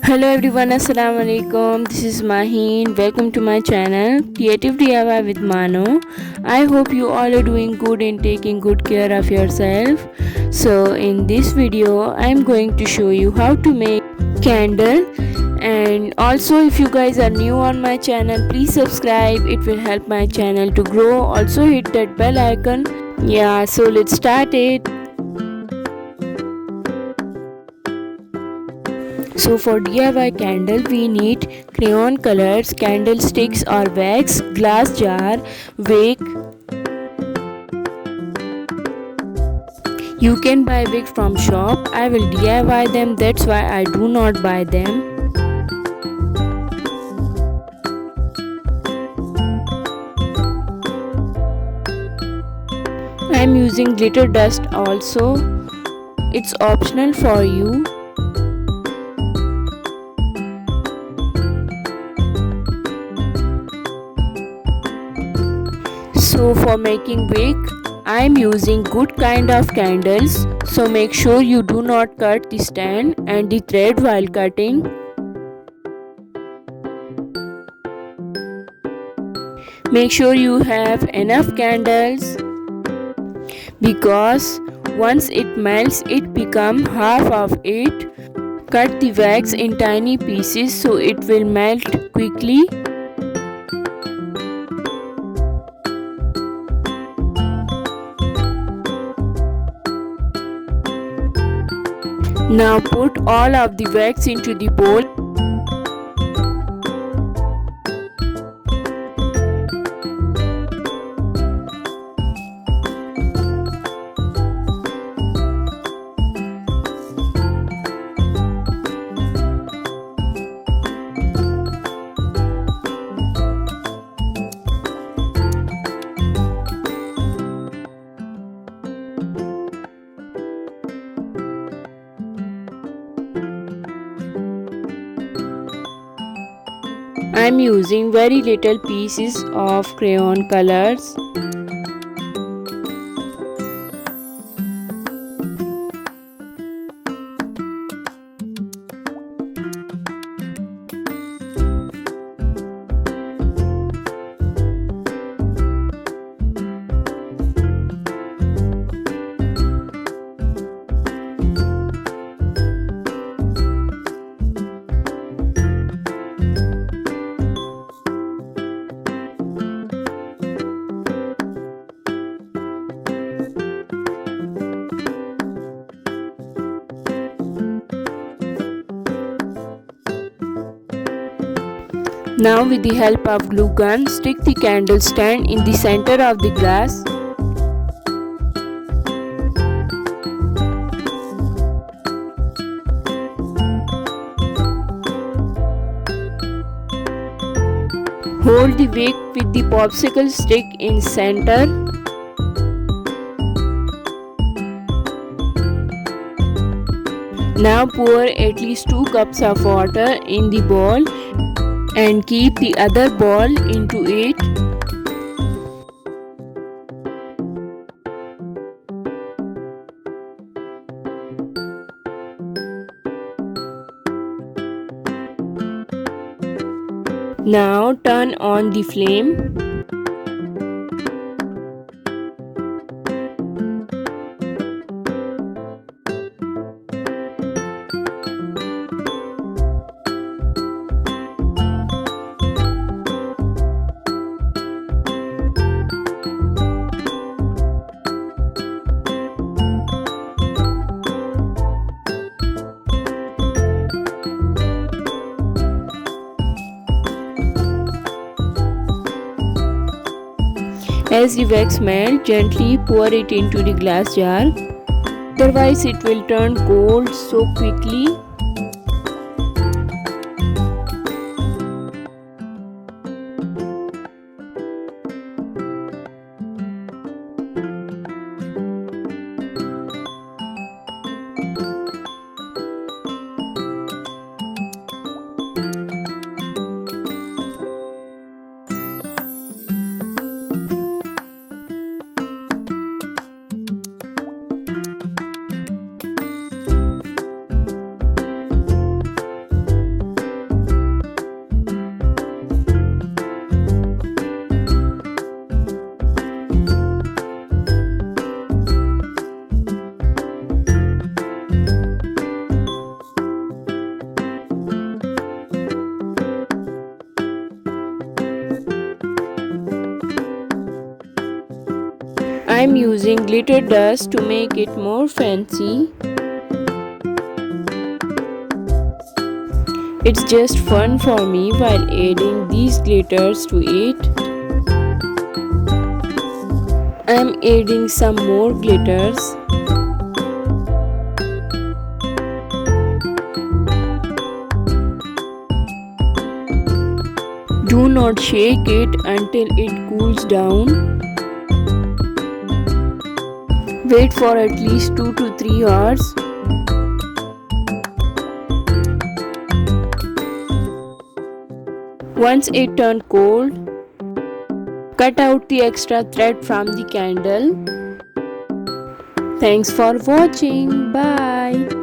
Hello everyone, Assalamu alaikum. This is Maheen. Welcome to my channel Creative DIY with Mano. I hope you all are doing good and taking good care of yourself. So in this video I am going to show you how to make candle, and also if you guys are new on my channel, please subscribe. It will help my channel to grow. Also hit that bell icon. Yeah, so let's start it. So for DIY candle we need crayon colors, candlesticks or wax, glass jar, wick. You can buy wick from shop. I will DIY them, that's why I do not buy them. I am using glitter dust also. It's optional for you. So for making wick, I am using good kind of candles. So make sure you do not cut the stand and the thread while cutting. Make sure you have enough candles, because once it melts it becomes half of it. Cut the wax in tiny pieces so it will melt quickly. Now put all of the wax into the bowl. I am using very little pieces of crayon colors. Now with the help of glue gun, stick the candle stand in the center of the glass. Hold the wick with the popsicle stick in center. Now pour at least 2 cups of water in the bowl and keep the other ball into it. Now turn on the flame. As the wax melts, gently pour it into the glass jar. Otherwise it will turn cold so quickly. I'm using glitter dust to make it more fancy. It's just fun for me while adding these glitters to it. I'm adding some more glitters. Do not shake it until it cools down. Wait for at least 2 to 3 hours. Once it turned cold, cut out the extra thread from the candle. Thanks for watching. Bye.